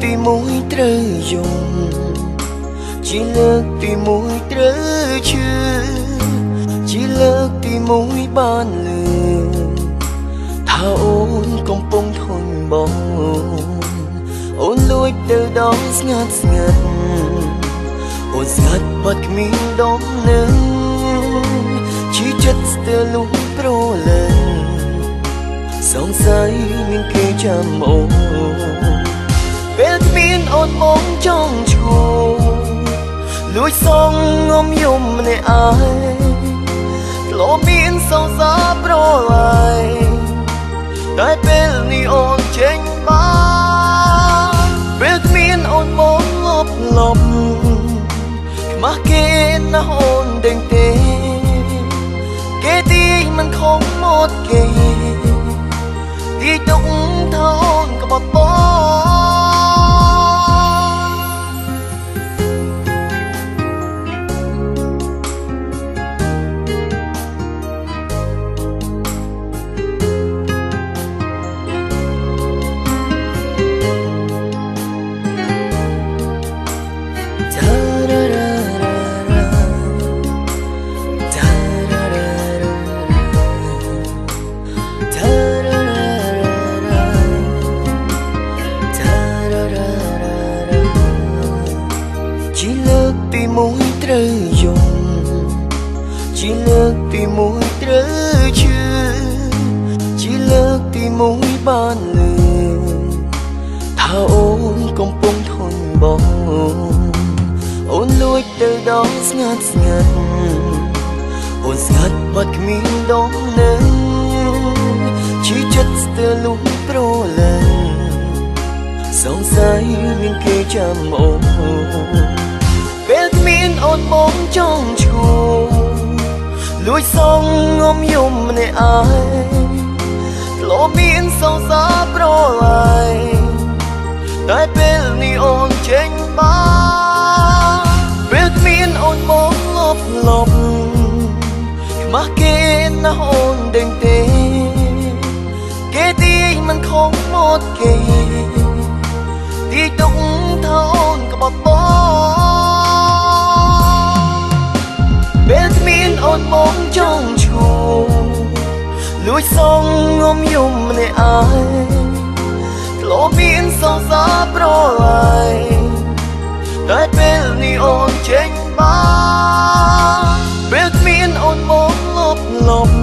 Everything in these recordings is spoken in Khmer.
ទីមួយត្រូវយំជាលើកទីមួយត្រូវឈឺជាលើកទីមួយបានលឺថាអូនកំពុងធន់បងអូនលួចទៅដល់ស្ងាត់ស្ងាត់អូនស្ងាត់បាត់គ្មានដំណឹងជីចិត្តស្ទើរលុះប្រលើសង្ស័យមានគេចាំអូនពេលគ្មានអូនមកចង់ឈួលួចសងងំយំម្នាក់ឯងធ្លាប់មានសង្សារប្រឡាយតែពេលនេះអូនចេញបានពេលគ្មានអូនមកលប់លប់ខ្មាស់គេណាអូនដេញទេគេទីមិនខំមកគេទីទុកថាអូនក្បត់បងជាលើកទីមួយត្រូវយំជាលើកទីមួយត្រូវឈឺជាលើកទីមួយបានលឺថាអូនកំពុងធន់បងអូនលួចទៅដល់ស្ងាត់ស្ងាត់អូនស្ងាត់បាត់គ្មានដំណឹងជីចិត្តស្ទើរលុះប្រលើសង្ស័យមានគេចាំអូនពេលគ្មានអូនមកចង់ឈួលួចសងងំយំម្នាក់ឯងធ្លាប់មានសង្សារប្រឡាយតែពេលនេះអូនចេញបានពេលគ្មានអូនមកលប់លប់ខ្មាស់គេណាអូនដេញទេគេទីមិនខំមកគេទីទុកថាអូនក្បត់បងពេលគ្មានអូនមកចង់ឈួលួចសងងំយំម្នាក់ឯងធ្លាប់មានសង្សារប្រឡាយតែពេលនេះអូនចេញបានពេលគ្មានអូនមកលប់លប់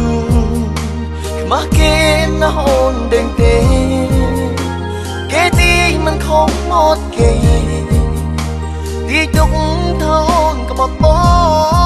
ខ្មាស់គេណាអូនដេញទេគេទីមិនខំមកគេទីទុកថាអូនក្បត់បង